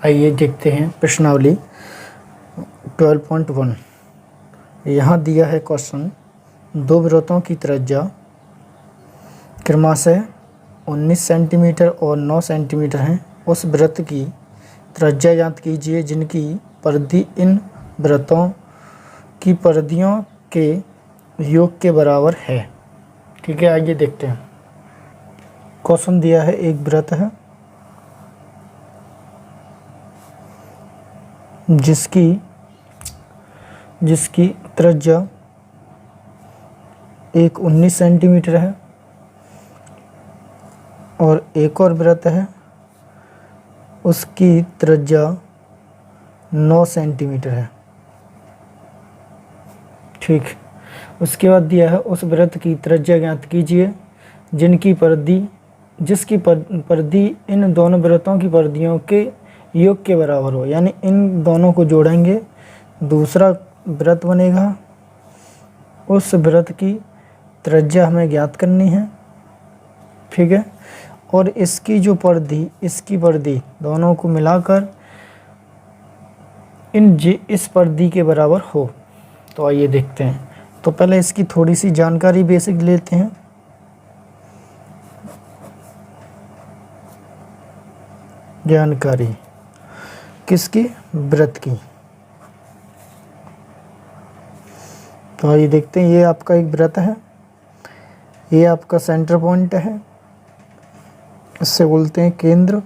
आइए देखते हैं प्रश्नावली 12.1। यहाँ दिया है क्वेश्चन, दो वृत्तों की त्रिज्या क्रमशः 19 सेंटीमीटर और 9 सेंटीमीटर है। उस वृत्त की त्रिज्या ज्ञात कीजिए जिनकी परिधि इन वृत्तों की परिधियों के योग के बराबर है। ठीक है, आइए देखते हैं। क्वेश्चन दिया है, एक वृत्त है जिसकी त्रिज्या एक 19 सेंटीमीटर है और एक और वृत्त है उसकी त्रिज्या 9 सेंटीमीटर है। ठीक, उसके बाद दिया है उस वृत्त की त्रिज्या ज्ञात कीजिए जिसकी परिधि इन दोनों वृत्तों की परिधियों के योग के बराबर हो। यानी इन दोनों को जोड़ेंगे, दूसरा वृत्त बनेगा। उस वृत्त की त्रिज्या हमें ज्ञात करनी है। ठीक है, और इसकी जो परिधि, इसकी परिधि दोनों को मिलाकर इस परिधि के बराबर हो। तो आइए देखते हैं। तो पहले इसकी थोड़ी सी जानकारी बेसिक लेते हैं। जानकारी किसकी? वृत्त की। तो आइए देखते हैं। ये आपका एक वृत्त है, ये आपका सेंटर पॉइंट है, इससे बोलते हैं केंद्र।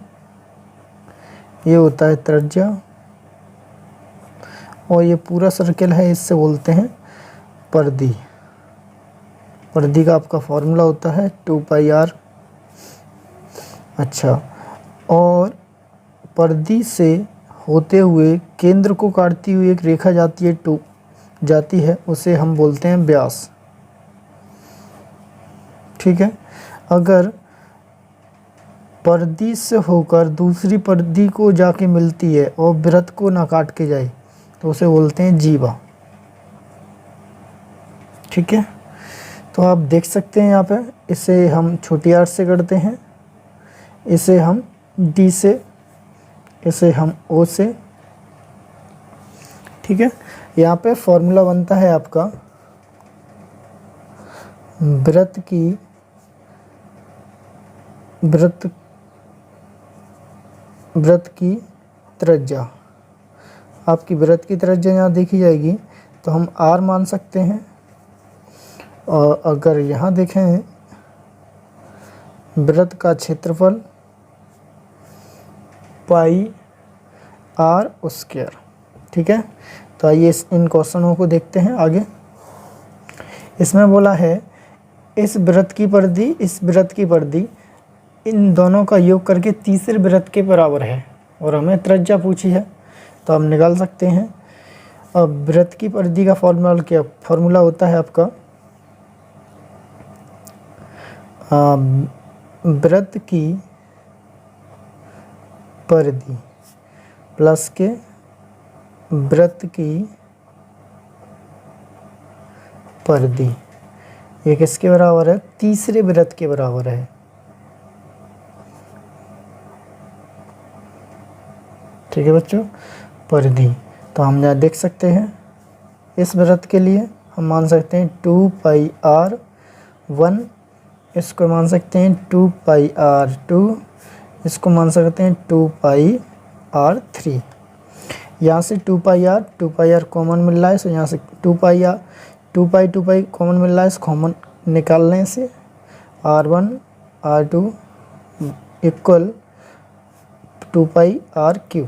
ये होता है त्रिज्या, और ये पूरा सर्कल है, इससे बोलते हैं परिधि। परिधि का आपका फॉर्मूला होता है 2πr। अच्छा, और परिधि से होते हुए केंद्र को काटती हुई एक रेखा जाती है, उसे हम बोलते हैं व्यास। ठीक है, अगर परिधि से होकर दूसरी परिधि को जाके मिलती है और वृत्त को ना काट के जाए तो उसे बोलते हैं जीवा। ठीक है, तो आप देख सकते हैं यहाँ पे, इसे हम छोटी आर से करते हैं, इसे हम डी से, इसे हम ओ से। ठीक है, यहाँ पे फॉर्मूला बनता है आपका वृत्त की त्रिज्या। आपकी वृत्त की त्रिज्या यहाँ देखी जाएगी तो हम आर मान सकते हैं, और अगर यहाँ देखें वृत्त का क्षेत्रफल पाई आर स्क्वायर। ठीक है, तो आइए इन क्वेश्चनों को देखते हैं आगे। इसमें बोला है इस वृत्त की परिधि, इस वृत्त की परिधि इन दोनों का योग करके तीसरे वृत्त के बराबर है, और हमें त्रिज्या पूछी है, तो हम निकाल सकते हैं। अब वृत्त की परिधि का फॉर्मूला होता है आपका वृत्त की परिधि प्लस के वृत्त की परिधि, ये किसके बराबर है? तीसरे वृत्त के बराबर है। ठीक है बच्चों, परिधि। तो हम यहाँ देख सकते हैं, इस वृत्त के लिए हम मान सकते हैं 2πr1, इसको मान सकते हैं 2πr2, इसको मान सकते हैं 2πr3। यहाँ से 2πr कॉमन मिल रहा है, सो यहाँ से 2π कॉमन मिल रहा है, इस कॉमन निकालने से r1 r2 इक्वल 2πr3।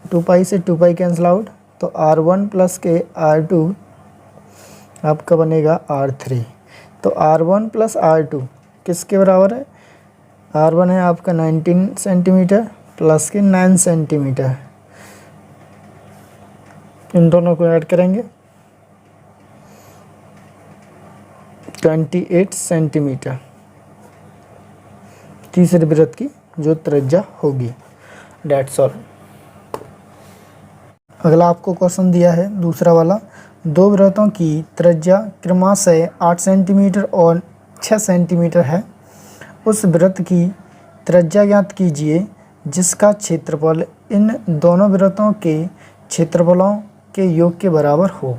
2π से 2π कैंसिल आउट, तो r1 प्लस के r2 आपका बनेगा r3। तो r1 प्लस r2 किसके बराबर है? r1 है आपका 19 सेंटीमीटर प्लस के 9 सेंटीमीटर। इन दोनों को ऐड करेंगे 28 सेंटीमीटर तीसरे वृत्त की जो त्रिज्या होगी। That's all. अगला आपको क्वेश्चन दिया है दूसरा वाला, दो वृत्तों की त्रिज्या क्रमशः 8 सेंटीमीटर और 6 सेंटीमीटर है। उस वृत्त की त्रिज्या ज्ञात कीजिए जिसका क्षेत्रफल इन दोनों वृत्तों के क्षेत्रफलों के योग के बराबर हो।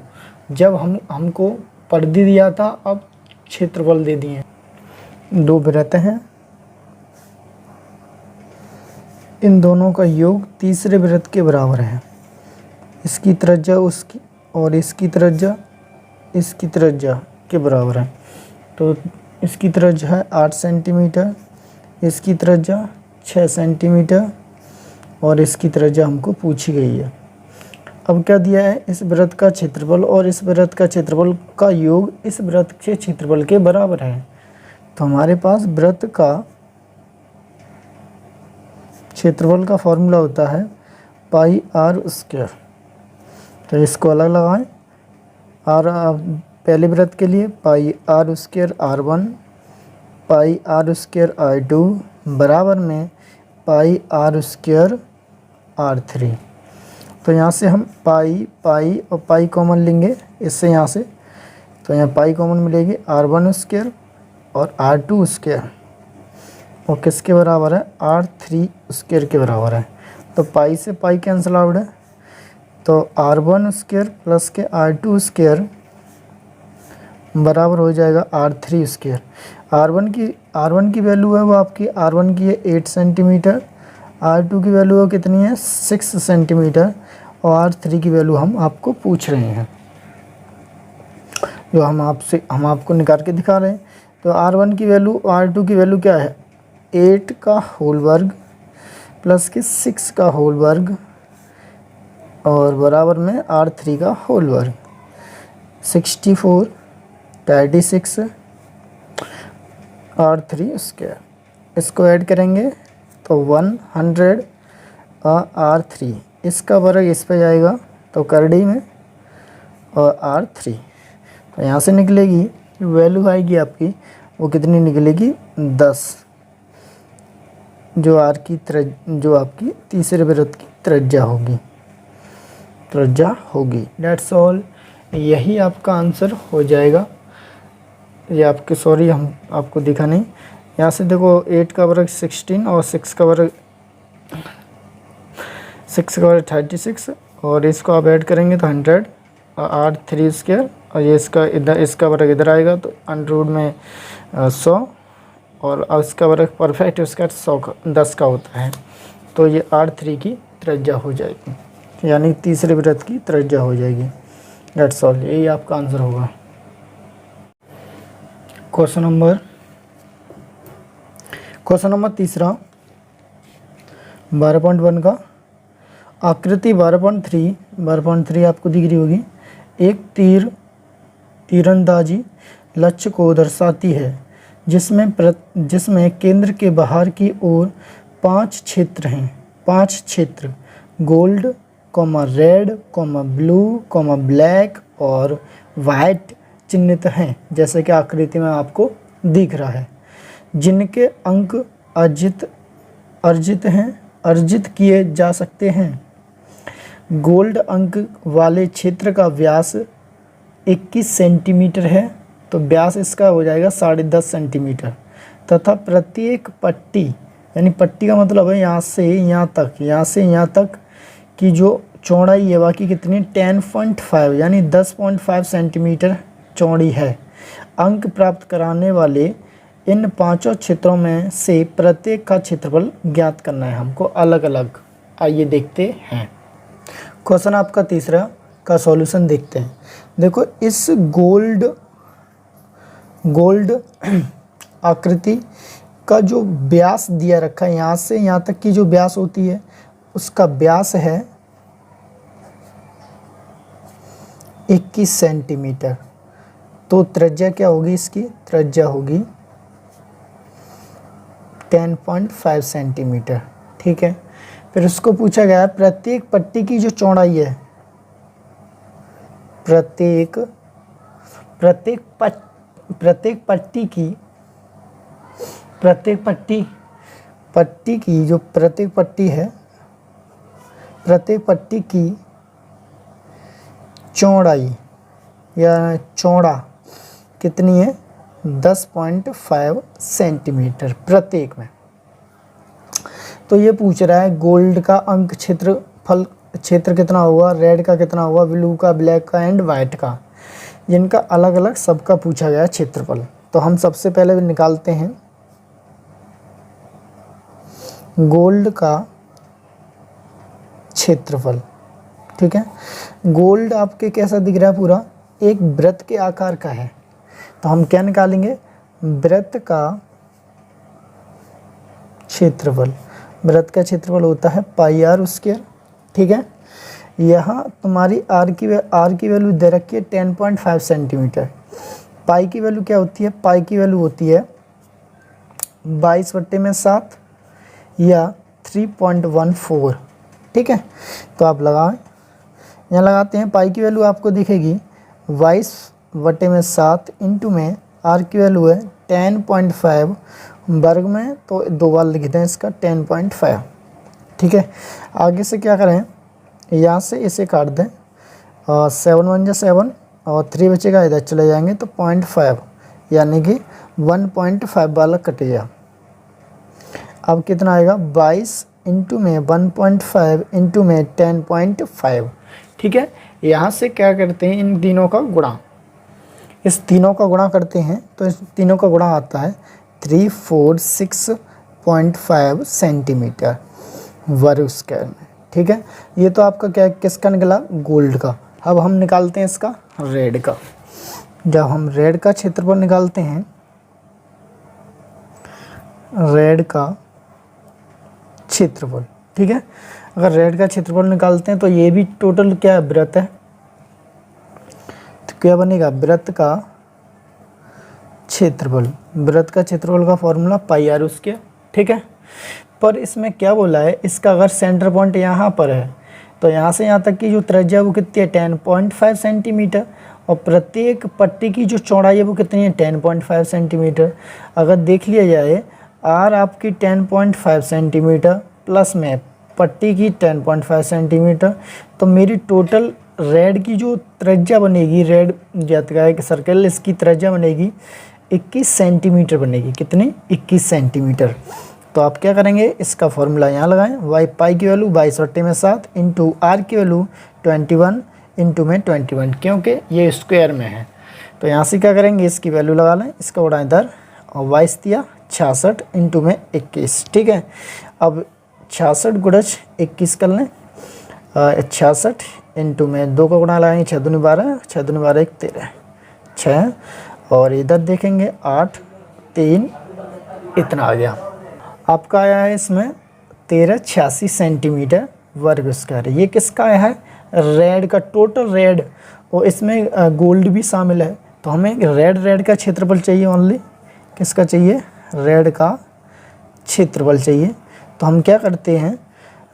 जब हमको परिधि दिया था, अब क्षेत्रफल दे दिए। दो वृत्त हैं, इन दोनों का योग तीसरे वृत्त के बराबर है। इसकी त्रिज्या उसकी और इसकी त्रिज्या के बराबर है। तो इसकी त्रिज्या है 8 सेंटीमीटर, इसकी त्रिज्या 6 सेंटीमीटर और इसकी त्रिज्या हमको पूछी गई है। अब क्या दिया है, इस वृत्त का क्षेत्रफल और इस वृत्त का क्षेत्रफल का योग इस वृत्त के क्षेत्रफल के बराबर है। तो हमारे पास वृत्त का क्षेत्रफल का फॉर्मूला होता है पाई आर स्क्वायर। तो इसको अलग लगाएं। आर पहले वृत्त के लिए pi r square R1 pi r square R2 बराबर में पाई आर स्क्वायर R3। तो यहाँ से हम पाई और पाई कॉमन लेंगे इससे यहाँ से, तो यहाँ पाई कॉमन मिलेगी R1 स्क्वायर और R2 स्क्वायर और किसके बराबर है, R3 स्क्वायर के बराबर है। तो पाई से पाई कैंसिल आउट है, तो R1 स्क्वायर प्लस के R2 स्क्वायर बराबर हो जाएगा R3 स्क्वायर। R1 की वैल्यू है वो आपकी R1 की है 8 सेंटीमीटर, R2 की वैल्यू कितनी है 6 सेंटीमीटर और R3 की वैल्यू हम आपको पूछ रहे हैं, जो हम आपको निकाल के दिखा रहे हैं। तो R1 की वैल्यू R2 की वैल्यू क्या है, 8 का होल वर्ग प्लस के 6 का होल वर्ग और बराबर में R3 का होल वर्ग 64 36 R3 स्क्वायर। इसको ऐड करेंगे तो 100 R3, इसका वर्ग इस पे जाएगा तो करड़ी में और R3। तो यहाँ से निकलेगी वैल्यू आएगी आपकी, वो कितनी निकलेगी 10, जो आपकी तीसरे वृत्त की त्रिज्या डेट्स ऑल। यही आपका आंसर हो जाएगा। ये आपके सॉरी हम आपको दिखा नहीं, यहाँ से देखो 8 का वर्ग 16 और 6 का वर्ग 36 और इसको आप ऐड करेंगे तो 100 और R3 स्क्वायर और ये इसका वर्ग इधर आएगा तो अंडर में 100 और इसका वर्ग परफेक्ट स्क्वायर 10 का होता है। तो ये R3 की त्रिज्या हो जाएगी, यानी तीसरे वृत्त की त्रिज्या हो जाएगी। डेट्स ऑल, यही आपका आंसर होगा। क्वेश्चन नंबर तीसरा 12.1 का आकृति 12.3 आपको दिख रही होगी। एक तीरंदाजी लक्ष्य को दर्शाती है जिसमें केंद्र के बाहर की ओर 5 क्षेत्र हैं। 5 क्षेत्र गोल्ड, रेड, ब्लू, ब्लैक और वाइट चिन्हित हैं, जैसे कि आकृति में आपको दिख रहा है, जिनके अंक अर्जित किए जा सकते हैं। गोल्ड अंक वाले क्षेत्र का व्यास 21 सेंटीमीटर है, तो व्यास इसका हो जाएगा 10.5 सेंटीमीटर तथा प्रत्येक पट्टी, यानी पट्टी का मतलब है यहाँ से यहाँ तक की जो चौड़ाई है बाकी कितनी 10.5 यानी 10.5 सेंटीमीटर चौड़ी है। अंक प्राप्त कराने वाले इन 5 क्षेत्रों में से प्रत्येक का क्षेत्रफल ज्ञात करना है हमको अलग अलग। आइए देखते हैं। क्वेश्चन आपका तीसरा का सॉल्यूशन देखते हैं। देखो, इस गोल्ड आकृति का जो व्यास दिया रखा है, यहाँ से यहाँ तक की जो व्यास होती है उसका व्यास है 21 सेंटीमीटर। तो त्रिज्या क्या होगी, इसकी त्रिज्या होगी 10.5 सेंटीमीटर। ठीक है, फिर उसको पूछा गया प्रत्येक पट्टी की जो चौड़ाई है, प्रत्येक पट्टी की जो प्रत्येक पट्टी है, प्रत्येक पट्टी की चौड़ाई या चौड़ा कितनी है 10.5 सेंटीमीटर प्रत्येक में। तो ये पूछ रहा है गोल्ड का अंक क्षेत्रफल क्षेत्र कितना होगा, रेड का कितना होगा, ब्लू का, ब्लैक का एंड वाइट का, जिनका अलग अलग सबका पूछा गया क्षेत्रफल। तो हम सबसे पहले भी निकालते हैं गोल्ड का क्षेत्रफल। ठीक है, गोल्ड आपके कैसा दिख रहा है, पूरा एक वृत्त के आकार का है। तो हम क्या निकालेंगे, वृत्त का क्षेत्रफल। वृत्त का क्षेत्रफल होता है पाई आर स्क्वायर। ठीक है, यहाँ तुम्हारी आर की वैल्यू दे रखी है 10.5 सेंटीमीटर। पाई की वैल्यू क्या होती है, पाई की वैल्यू होती है 22/7 या 3.14। ठीक है, तो आप लगाएं, यहाँ लगाते हैं। पाई की वैल्यू आपको दिखेगी 22/7 इंटू में आर की वैल्यू है 10.5 वर्ग में, तो 2 बार लिख दें इसका 10.5। ठीक है, आगे से क्या करें, यहाँ से इसे काट दें, 7 1 जा 7 और 3 बचेगा, इधर चले जाएंगे तो 0.5 यानी कि 1.5 वाला कटेगा। अब कितना आएगा, 22 इंटू में 1.5 इंटू में 10.5। ठीक है, यहाँ से क्या करते हैं, इन तीनों का गुणा, इस तीनों का गुणा करते हैं तो इस तीनों का गुणा आता है 346.5 सेंटीमीटर वर्ग स्क्वायर में। ठीक है, ये तो आपका क्या, किसका निकला, गोल्ड का। अब हम निकालते हैं इसका रेड का। जब हम रेड का क्षेत्रफल निकालते हैं, रेड का क्षेत्रफल, ठीक है, अगर रेड का क्षेत्रफल निकालते हैं तो ये भी टोटल क्या है, वृत्त है, तो क्या बनेगा, वृत्त का क्षेत्रफल। वृत्त का क्षेत्रफल का फॉर्मूला पाई आर स्क्वायर। ठीक है, पर इसमें क्या बोला है, इसका अगर सेंटर पॉइंट यहाँ पर है तो यहाँ से यहाँ तक की जो त्रिज्या वो कितनी है, 10.5 सेंटीमीटर, और प्रत्येक पट्टी की जो चौड़ाई है वो कितनी है, 10.5 सेंटीमीटर। अगर देख लिया जाए आर आपकी 10.5 सेंटीमीटर प्लस में पट्टी की 10.5 सेंटीमीटर, तो मेरी टोटल रेड की जो त्रिज्या बनेगी, रेड जाता है कि सर्कल, इसकी त्रिज्या बनेगी 21 सेंटीमीटर बनेगी। कितनी, 21 सेंटीमीटर। तो आप क्या करेंगे, इसका फॉर्मूला यहाँ लगाएं, वाई पाई की वैल्यू 22/7 इंटू आर की वैल्यू 21 इंटू में 21, क्योंकि ये स्क्वायर में है। तो यहाँ से क्या करेंगे, इसकी वैल्यू लगा लें, इसका उड़ा इधर, और 22 दिया 66 इंटू में 21। ठीक है, अब 66 गुणज 21 कर लें, 66 इंटू में 2 का गुणा लगाएंगे, 6 दूनी 12, 6 दूनी 12 1 13 6, और इधर देखेंगे 8 3, इतना आ गया आपका। आया है इसमें 1386 सेंटीमीटर वर्ग स्क्वायर। ये किसका आया है, रेड का, टोटल रेड, और इसमें गोल्ड भी शामिल है। तो हमें रेड का क्षेत्रफल चाहिए, ओनली किसका चाहिए, रेड का क्षेत्रफल चाहिए। तो हम क्या करते हैं,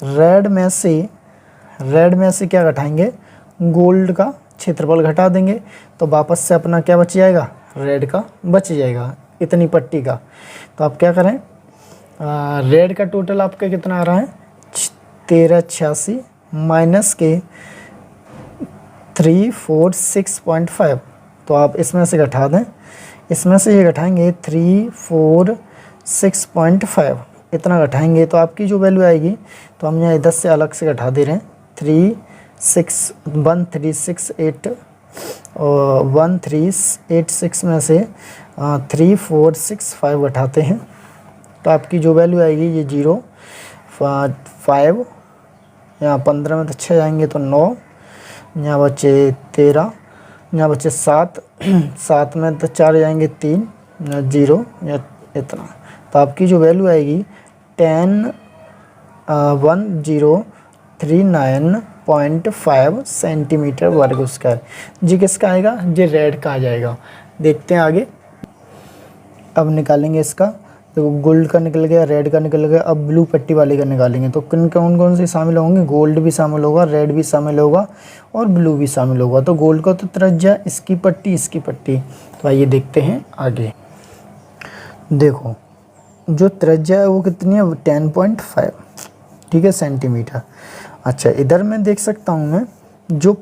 रेड में से क्या घटाएंगे, गोल्ड का क्षेत्रफल घटा देंगे, तो वापस से अपना क्या बच जाएगा, रेड का बच जाएगा, इतनी पट्टी का। तो आप क्या करें, रेड का टोटल आपका कितना आ रहा है, 1386 माइनस के 346.5, तो आप इसमें से घटा दें, इसमें से ये घटाएंगे 346.5, इतना घटाएंगे तो आपकी जो वैल्यू आएगी, तो हम यहाँ इधर से अलग से घटा दे रहे हैं, 1368 और 1386 में से 3465 घटाते हैं, तो आपकी जो वैल्यू आएगी ये 0 5, यहाँ 15 में तो 6 जाएंगे तो 9, यहाँ बचे 13, यहाँ बचे 7 7 में तो 4 जाएंगे 3, 0 या इतना। तो आपकी जो वैल्यू आएगी 10,1039.5 सेंटीमीटर वर्ग स्क्वायर। जी किसका आएगा, जी रेड का आ जाएगा। देखते हैं आगे, अब निकालेंगे इसका। देखो गोल्ड का निकल गया, रेड का निकल गया, अब ब्लू पट्टी वाले का निकालेंगे। तो कौन कौन से शामिल होंगे, गोल्ड भी शामिल होगा, रेड भी शामिल होगा और ब्लू भी शामिल होगा। तो गोल्ड का तो त्रिज्या, इसकी पट्टी। तो आइए देखते हैं आगे। देखो जो त्रिज्या है वो कितनी है, 10.5, ठीक है, सेंटीमीटर। अच्छा इधर मैं देख सकता हूँ, मैं जो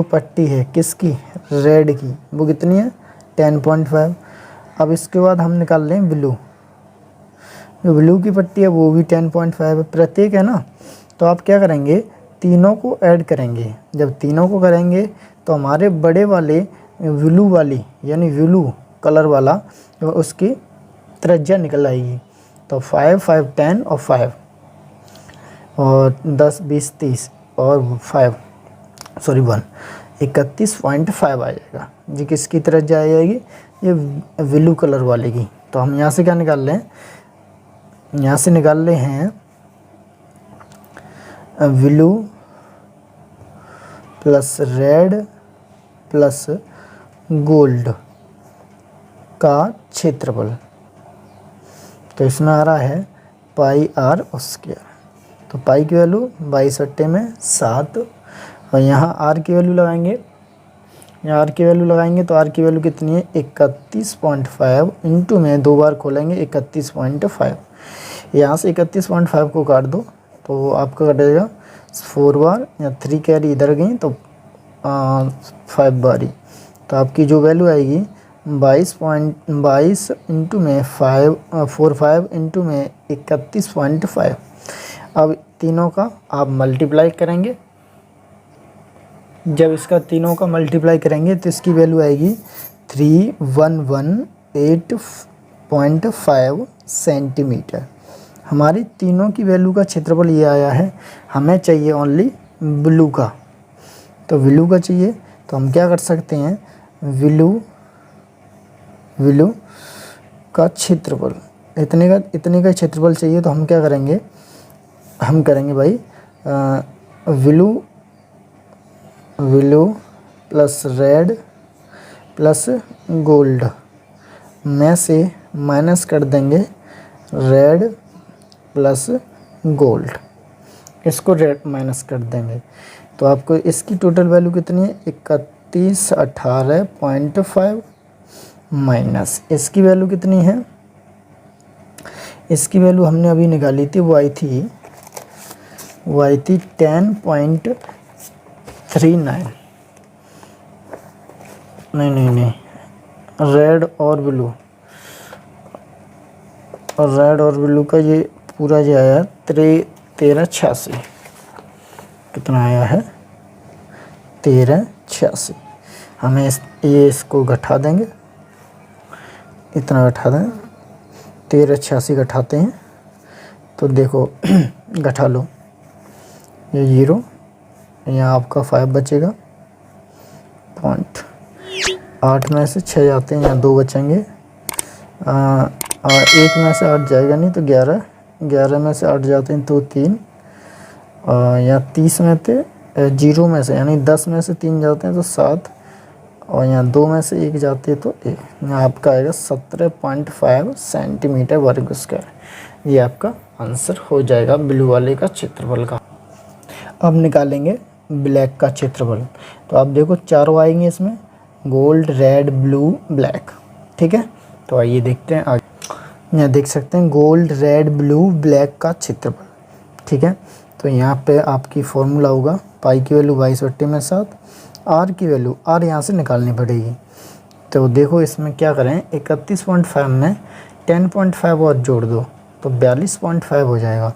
पट्टी है किसकी, रेड की, वो कितनी है, 10.5। अब इसके बाद हम निकाल लें ब्लू। जो ब्लू की पट्टी है वो भी 10.5 है, प्रत्येक है ना। तो आप क्या करेंगे, तीनों को ऐड करेंगे। जब तीनों को करेंगे तो हमारे बड़े वाले ब्लू वाली यानी ब्लू कलर वाला उसकी त्रिज्या निकल आएगी। तो 5, 5, 10 और 5 और 10, 20, 30 और 1 31.5 आ जाएगा जी। किसकी त्रिज्या आ जाएगी, ये ब्लू कलर वाले की। तो हम यहाँ से क्या निकाल रहे हैं, यहाँ से निकाल रहे हैं blue plus red plus gold का क्षेत्रफल। तो इसमें आ रहा है पाई आर स्क्वायर। तो पाई की वैल्यू 22/7 और यहाँ आर की वैल्यू लगाएंगे। यहाँ आर की वैल्यू लगाएंगे तो आर की वैल्यू कितनी है 31.5 इंटू में 2 बार खोलेंगे 31.5। यहाँ से 31.5 को काट दो तो आपका कटेगा 4 बार या 3 कैरी इधर गई तो 5 बारी। तो आपकी जो वैल्यू आएगी 22 इंटू में 5 इंटू में 31.5। अब तीनों का आप मल्टीप्लाई करेंगे। जब इसका तीनों का मल्टीप्लाई करेंगे तो इसकी वैल्यू आएगी 3118.5 सेंटीमीटर। हमारी तीनों की वैल्यू का क्षेत्रफल ये आया है। हमें चाहिए ओनली ब्लू का। तो ब्लू का चाहिए तो हम क्या कर सकते हैं, ब्लू का क्षेत्रफल इतने का क्षेत्रफल चाहिए। तो हम क्या करेंगे, हम करेंगे भाई blue plus red plus gold में से माइनस कर देंगे रेड प्लस गोल्ड, इसको रेड माइनस कर देंगे। तो आपको इसकी टोटल वैल्यू कितनी है 3118.5 माइनस इसकी वैल्यू कितनी है, इसकी वैल्यू हमने अभी निकाली थी, वो आई थी 10.39। नहीं, रेड और ब्लू का ये पूरा जो आया 1386। कितना आया है 1386। हमें इसको घटा देंगे, इतना घटा दें 1386 घटाते हैं तो देखो घटा लो, ये 0 यहाँ आपका 5 बचेगा। 8 में से 6 जाते हैं, यहाँ 2 बचेंगे। 1 में से 8 जाएगा नहीं तो 11 में से 8 जाते हैं तो 3। यहाँ 30 में थे 0 में से यानी 10 में से 3 जाते हैं तो 7 और यहाँ 2 में से 1 जाते हैं तो 1। यहाँ आपका आएगा 17.5 सेंटीमीटर वर्ग स्क्वायर। ये आपका आंसर हो जाएगा ब्लू वाले का क्षेत्रफल का। अब निकालेंगे ब्लैक का क्षेत्रफल। तो आप देखो चारों आएंगे इसमें, गोल्ड रेड ब्लू ब्लैक, ठीक है। तो आइए देखते हैं आगे। यहाँ देख सकते हैं गोल्ड रेड ब्लू ब्लैक का क्षेत्रफल, ठीक है। तो यहाँ पे आपकी फॉर्मूला होगा पाई की वैल्यू 22/7, आर की वैल्यू आर यहाँ से निकालनी पड़ेगी। तो देखो इसमें क्या करें, 31.5 में 10.5 और जोड़ दो तो 42.5 हो जाएगा।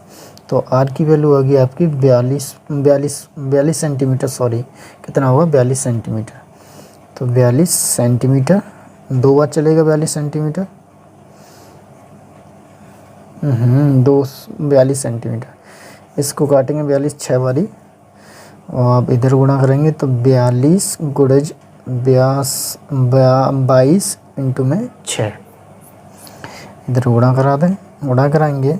तो आर की वैल्यू होगी आपकी 42 सेंटीमीटर, सॉरी कितना होगा 42 सेंटीमीटर। तो 42 सेंटीमीटर 2 बार चलेगा 42 सेंटीमीटर, 42 सेंटीमीटर। इसको काटेंगे 42 6 बारी और आप इधर गुणा करेंगे तो 42 गुणज 22 इंटू में 6। इधर गुणा करा दें, गुणा कराएंगे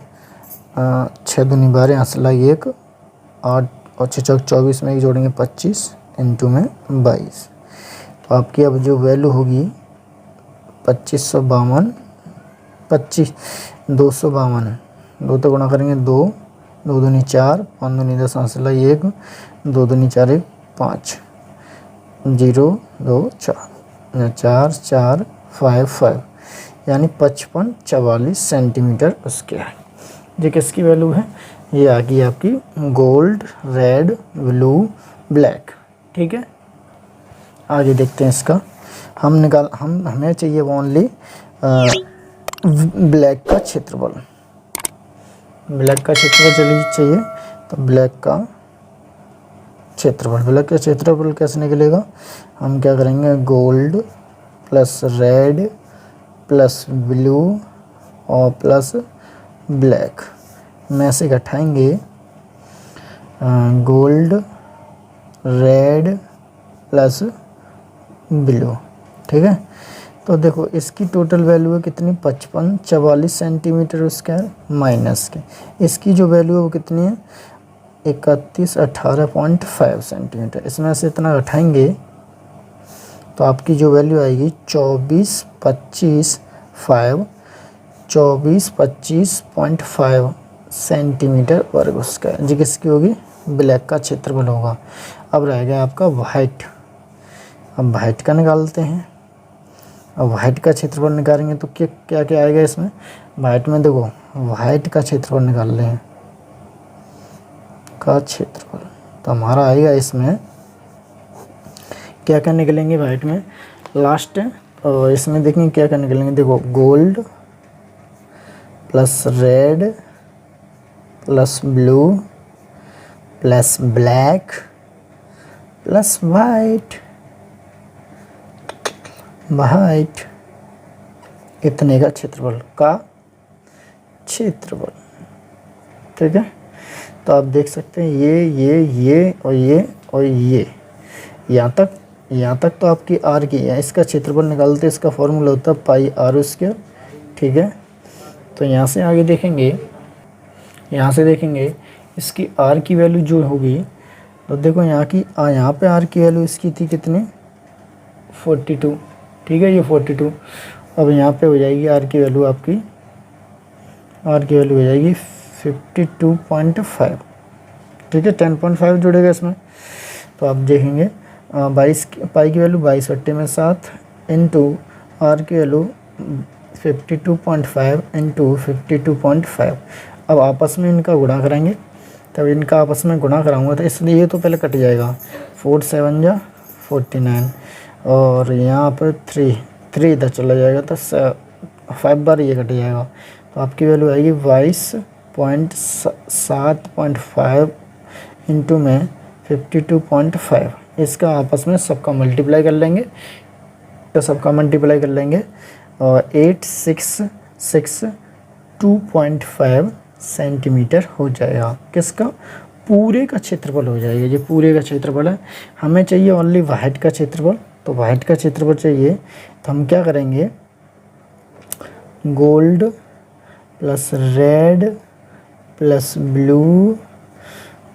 6 दूनी 12 यहाँ से लाई 1, 8 और 6 चौक 24 में 1 जोड़ेंगे 25 इंटू में 22। तो आपकी अब जो वैल्यू होगी 252, 2 तो गुणा करेंगे 2 दूनी 4, 5 दूनी 10 यहाँ से लाई 1, 2 दूनी 4 1 5, 0 2 4 4 4 5 5 यानी 55-44 सेंटीमीटर स्क्वायर। ये किसकी वैल्यू है, ये आ गई आपकी गोल्ड रेड ब्लू ब्लैक, ठीक है। आगे देखते हैं इसका। हमें चाहिए ओनली ब्लैक का क्षेत्रफल। ब्लैक का क्षेत्रफल चाहिए, तो ब्लैक का क्षेत्रफल कैसे निकलेगा? हम क्या करेंगे, gold plus red plus blue और प्लस ब्लैक में से घटाएंगे गोल्ड रेड प्लस ब्लू। ठीक है, तो देखो इसकी टोटल वैल्यू है कितनी, 5544 सेंटीमीटर स्क्वायर माइनस के इसकी जो वैल्यू है वो कितनी है, 3118.5 सेंटीमीटर। इसमें से इतना घटाएंगे तो आपकी जो वैल्यू आएगी 2425.5 सेंटीमीटर वर्ग स्क्वायर, जी किसकी होगी, ब्लैक का क्षेत्रफल होगा। अब रह गया आपका वाइट। अब वाइट का निकालते हैं। अब वाइट का क्षेत्रफल निकालेंगे तो क्या क्या आएगा इसमें, वाइट में देखो वाइट का क्षेत्रफल निकाल रहे हैं का क्षेत्रफल, तो हमारा आएगा इसमें क्या क्या निकलेंगे वाइट में लास्ट, और इसमें देखेंगे क्या क्या निकलेंगे। देखो gold plus red plus blue plus black plus white इतने का क्षेत्रफल ठीक है। तो आप देख सकते हैं ये और ये यहाँ तक तो आपकी आर की है। इसका क्षेत्रफल निकालते इसका फॉर्मूला होता है पाई आर स्क्वायर। ठीक है, तो यहाँ से आगे देखेंगे, इसकी आर की वैल्यू जो होगी, तो देखो यहाँ पे आर की वैल्यू इसकी थी कितनी, 42। ठीक है, ये 42। अब यहाँ पे हो जाएगी आर की वैल्यू आपकी, हो जाएगी 52.5। ठीक है, 10.5 जुड़ेगा इसमें। तो आप देखेंगे 22 पाई की वैल्यू 22/7 इंटू आर की वैल्यू 52.5 इंटू 52.5। अब आपस में इनका गुणा करेंगे, तब इनका आपस में गुणा कराऊंगा तो इसलिए ये तो पहले कट जाएगा, 4 7 जा 49 और यहाँ पर 3 इधर चला जाएगा तो 5 बार ये कट जाएगा। तो आपकी वैल्यू आएगी 22.7.5 इंटू में 52.5। इसका आपस में सबका मल्टीप्लाई कर लेंगे, और 8662.5 सेंटीमीटर हो जाएगा। किसका, पूरे का क्षेत्रफल हो जाएगा। ये पूरे का क्षेत्रफल है। हमें चाहिए ओनली वाइट का क्षेत्रफल, तो वाइट का क्षेत्रफल चाहिए तो हम क्या करेंगे, gold plus red plus blue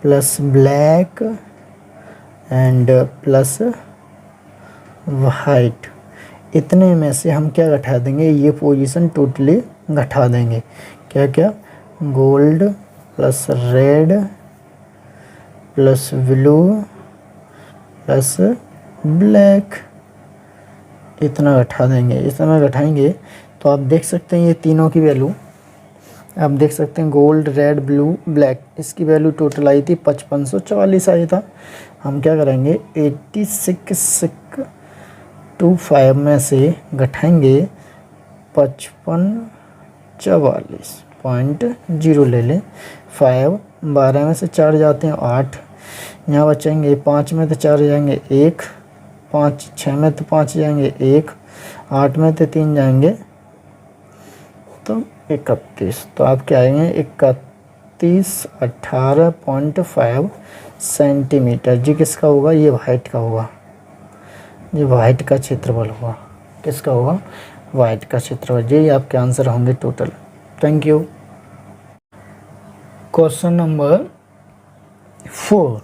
plus black and plus white, इतने में से हम क्या घटा देंगे, ये पोजीशन टोटली घटा देंगे। क्या gold plus red plus blue plus black, इतना घटा देंगे। इतना घटाएंगे तो आप देख सकते हैं ये तीनों की वैल्यू, आप देख सकते हैं गोल्ड रेड ब्लू ब्लैक, इसकी वैल्यू टोटल आई थी 5544 आई था। हम क्या करेंगे 86.25 में से घटाएंगे 5544.0 ले लें। 5 12 में से 4 जाते हैं 8, यहाँ बचेंगे 5 में तो 4 जाएंगे 1, 5 6 में तो 5 जाएंगे 1, 8 में तो 3 जाएंगे तो 31। तो आप क्या आएंगे 3118.5 सेंटीमीटर। जी किसका होगा, ये वाइट का होगा, ये वाइट का क्षेत्रफल होगा। किसका होगा, वाइट का क्षेत्रफल। ये आपके आंसर होंगे total. Thank you. Question number 4,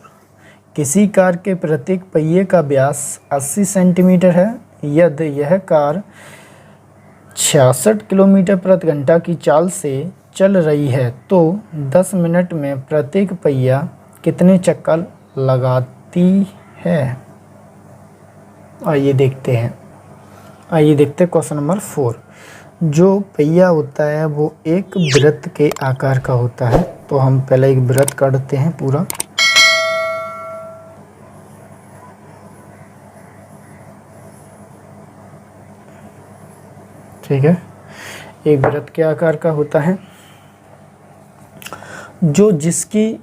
किसी कार के प्रत्येक पहिए का व्यास 80 सेंटीमीटर है। यदि यह कार 66 किलोमीटर प्रति घंटा की चाल से चल रही है तो 10 मिनट में प्रत्येक पहिया कितने चक्कर लगाती है। आइए देखते हैं क्वेश्चन नंबर 4। जो पहिया होता है वो एक वृत्त के आकार का होता है। तो हम पहले एक वृत्त काटते हैं पूरा। ठीक है, एक वृत्त के आकार का होता है। जिसकी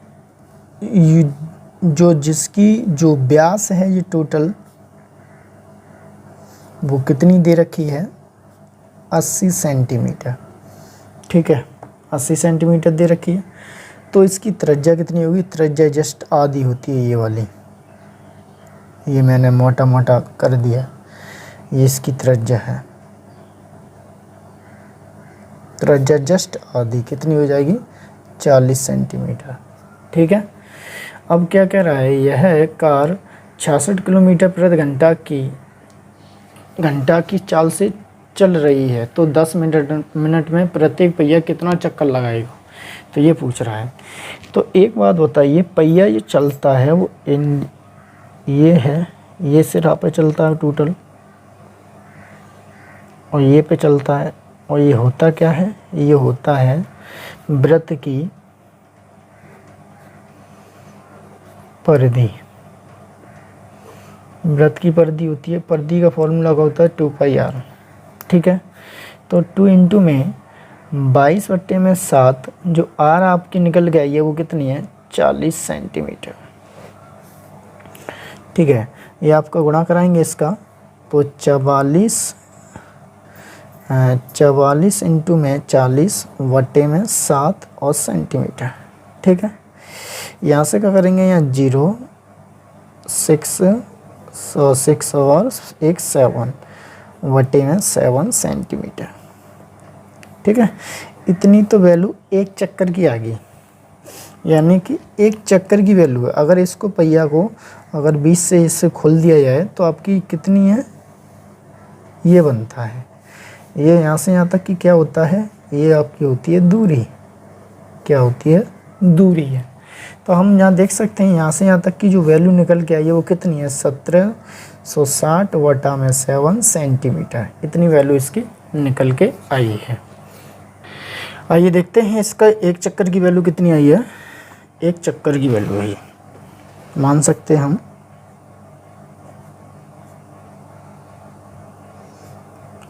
जो व्यास है ये टोटल वो कितनी दे रखी है, 80 सेंटीमीटर। ठीक है, 80 सेंटीमीटर दे रखी है। तो इसकी त्रिज्या कितनी होगी, त्रिज्या जस्ट आधी होती है ये वाली, ये मैंने मोटा मोटा कर दिया, ये इसकी त्रिज्या है। त्रिज्या जस्ट आधी कितनी हो जाएगी, 40 सेंटीमीटर। ठीक है, अब क्या कह रहा है, यह कार 66 किलोमीटर प्रति घंटा की चाल से चल रही है, तो 10 मिनट में प्रत्येक पहिया कितना चक्कर लगाएगा, तो ये पूछ रहा है। तो एक बात बताइए, पहिया ये चलता है वो ये है, ये सिरा पे चलता है टोटल, और ये पे चलता है, और ये होता क्या है, ये होता है वृत्त की परिधि। वृत्त की परिधि होती है, परिधि का फॉर्मूला का होता है 2πr। ठीक है, तो 2 इंटू में 22/7, जो आर आपकी निकल गई है वो कितनी है, 40 सेंटीमीटर। ठीक है, ये आपका गुणा कराएंगे इसका, तो 44 इंटू में 40 बटे में 7 और सेंटीमीटर। ठीक है, यहाँ से क्या करेंगे, यहाँ 0 6 और 1 7 बटे में 7 सेंटीमीटर। ठीक है, इतनी तो वैल्यू एक चक्कर की आ गई, यानी कि एक चक्कर की वैल्यू है। अगर इसको पहिया को अगर 20 से इससे खोल दिया जाए तो आपकी कितनी है, ये बनता है, ये यहाँ से यहाँ तक की क्या होता है, ये आपकी होती है दूरी। क्या होती है, दूरी है। तो हम यहाँ देख सकते हैं, यहाँ से यहाँ तक की जो वैल्यू निकल के आई है वो कितनी है, 1760 बटा में 7 सेंटीमीटर। इतनी वैल्यू इसकी निकल के आई है। आइए देखते हैं इसका एक चक्कर की वैल्यू कितनी आई है। एक चक्कर की वैल्यू है, मान सकते हैं हम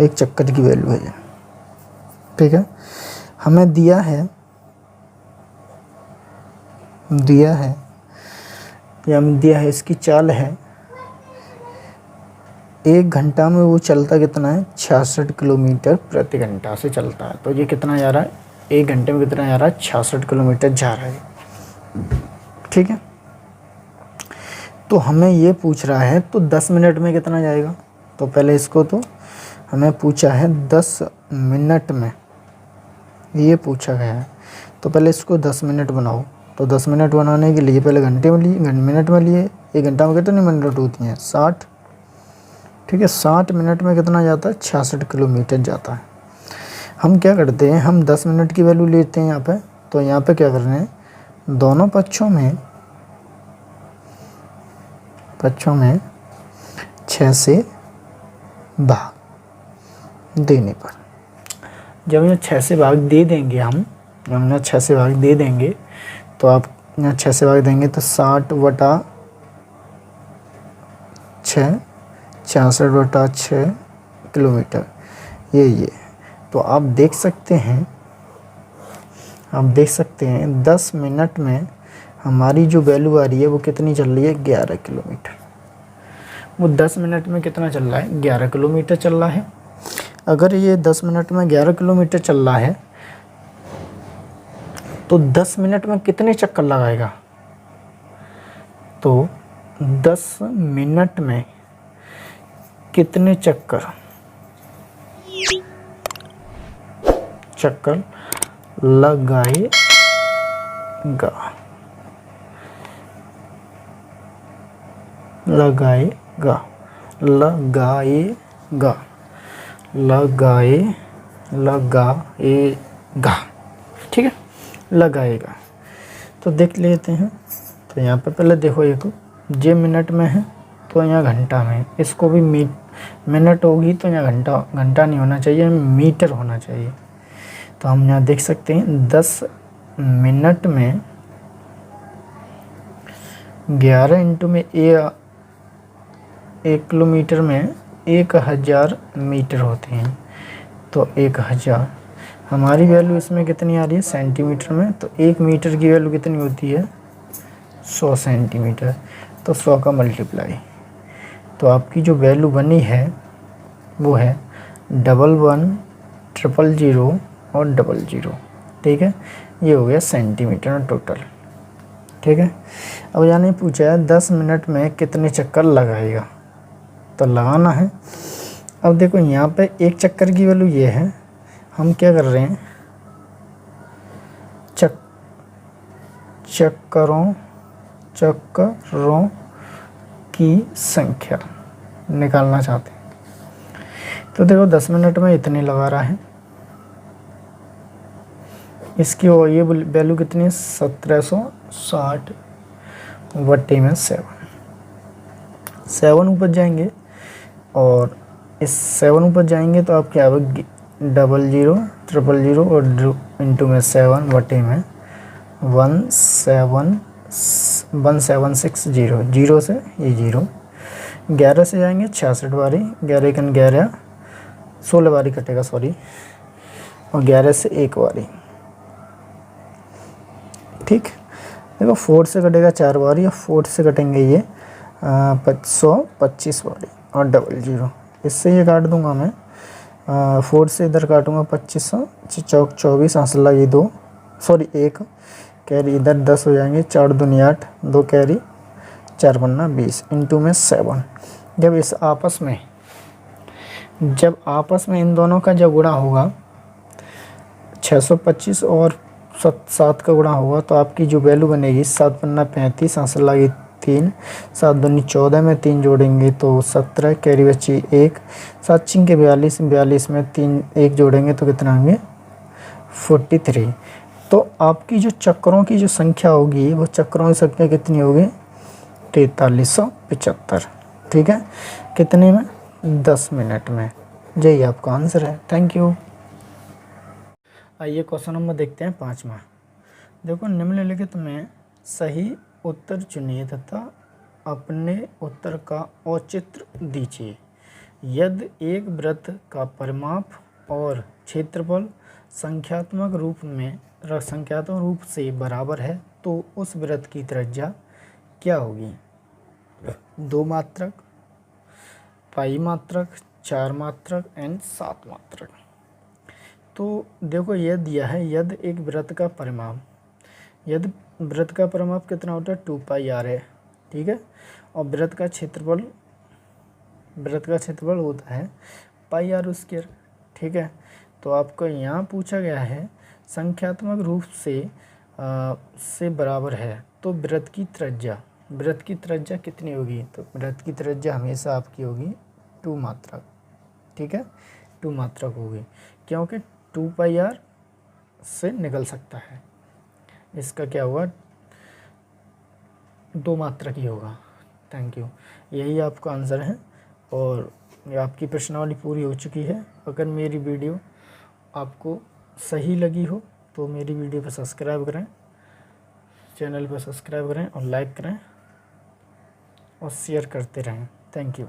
एक चक्कर की वैल्यू है। ठीक है, हमें दिया है इसकी चाल है, 1 घंटा में वो चलता कितना है, 66 किलोमीटर प्रति घंटा से चलता है। तो ये कितना जा रहा है, 1 घंटे में कितना जा रहा है, 66 किलोमीटर जा रहा है। ठीक है, तो हमें ये पूछ रहा है तो 10 मिनट में कितना जाएगा। तो पहले इसको, तो हमें पूछा है 10 मिनट में, ये पूछा गया है, तो पहले इसको 10 मिनट बनाओ। तो 10 मिनट बनाने के लिए पहले घंटे में लिए, मिनट में लिए, 1 घंटा में कितनी मिनट होती हैं, 60। ठीक है, 60 मिनट में कितना जाता है, 66 किलोमीटर जाता है। हम क्या करते हैं, हम 10 मिनट की वैल्यू लेते हैं यहाँ पे। तो यहाँ पे क्या करना है, दोनों पक्षों में 6 से भाग देने पर, जब यहाँ 6 से भाग दे देंगे हम, जब यहाँ 6 से भाग दे देंगे तो आप यहाँ 6 से भाग देंगे तो 60 बटा 6, 66 बटा 6 किलोमीटर, ये। तो आप देख सकते हैं 10 मिनट में हमारी जो वैल्यू आ रही है वो कितनी चल रही है, 11 किलोमीटर। वो 10 मिनट में कितना चल रहा है, 11 किलोमीटर चल रहा है। अगर ये 10 मिनट में 11 किलोमीटर चल रहा है तो 10 मिनट में कितने चक्कर लगाएगा, तो 10 मिनट में कितने चक्कर लगाएगा। ठीक है, लगाएगा। तो देख लेते हैं। तो यहाँ पे पहले देखो, ये तो जे मिनट में है तो यहाँ घंटा में, इसको भी मिनट होगी तो यहाँ घंटा नहीं होना चाहिए, मीटर होना चाहिए। तो हम यहाँ देख सकते हैं 10 मिनट में 11 इंटू में 1 किलोमीटर में 1000 मीटर होते हैं। तो 1000 हमारी वैल्यू इसमें कितनी आ रही है सेंटीमीटर में, तो 1 मीटर की वैल्यू कितनी होती है 100 सेंटीमीटर, तो 100 का मल्टीप्लाई। तो आपकी जो वैल्यू बनी है वो है 11,1,000 और 00। ठीक है, ये हो गया सेंटीमीटर में टोटल। ठीक है, अब यानी पूछा है 10 मिनट में कितने चक्कर लगाएगा, तो लगाना है। अब देखो यहाँ पे एक चक्कर की वैल्यू ये है, हम क्या कर रहे हैं चक्करों की संख्या निकालना चाहते हैं। तो देखो 10 मिनट में इतने लगा रहा है, इसकी और ये वैल्यू कितनी है 1760 बटे में 7 ऊपर जाएंगे, और इस 7 ऊपर जाएंगे तो आप क्या होगा 00 000 और इंटू में 7 बटे में 1760, 0 से ये 0, 11 से जाएंगे 66 बारी, 11 कन 11 16 बारी कटेगा सॉरी, और 11 से 1 बारी। ठीक, देखो 4 से कटेगा 4 बारी, और 4 से कटेंगे ये 125 बारी और 00। इससे ये काट दूंगा मैं, 4 से इधर काटूंगा 2500, चौक 24, आंसला ये 2 सॉरी 1 कैरी, इधर 10 हो जाएंगे, 4 दूनी 8, 2 कैरी 4 बनना 20 इंटू में 7। जब आपस में इन दोनों का जब गुणा होगा 625 और 7 का गुणा होगा, तो आपकी जो वैल्यू बनेगी 7 पन्ना 35, आंसर लगी 3, 7 दूनी 14 में 3 जोड़ेंगे तो 17, कैरी बची 1, 7 छिंके 42, 42 में 3 1 जोड़ेंगे तो कितना होंगे 43। तो आपकी जो चक्रों की जो संख्या होगी वो चक्रों की संख्या कितनी होगी 4375। ठीक है, कितने में 10 मिनट में। यही आपका आंसर है। Thank you. आइए क्वेश्चन नंबर देखते हैं 5वां। देखो, निम्नलिखित में सही उत्तर चुनिए तथा अपने उत्तर का औचित्य दीजिए। यदि एक वृत्त का परिमाप और क्षेत्रफल संख्यात्मक रूप से बराबर है तो उस वृत्त की त्रिज्या क्या होगी? 2 मात्रक, पाई मात्रक, 4 मात्रक एंड 7 मात्रक। तो देखो ये दिया है, यदि एक वृत्त का परिमाप, यदि वृत्त का परिमाप कितना होता है 2πr है। ठीक है, और वृत्त का क्षेत्रफल होता है πr²। ठीक है, तो आपको यहाँ पूछा गया है संख्यात्मक रूप से बराबर है तो वृत्त की त्रिज्या कितनी होगी? तो वृत्त की त्रिज्या हमेशा आपकी होगी 2 मात्रक। ठीक है, 2 मात्रक होगी, क्योंकि 2πr से निकल सकता है, इसका क्या होगा 2 मात्रक ही होगा। थैंक यू, यही आपका आंसर है। और आपकी प्रश्नावली पूरी हो चुकी है। अगर मेरी वीडियो आपको सही लगी हो तो मेरी वीडियो पर सब्सक्राइब करें, चैनल पर सब्सक्राइब करें और लाइक करें और शेयर करते रहें। Thank you.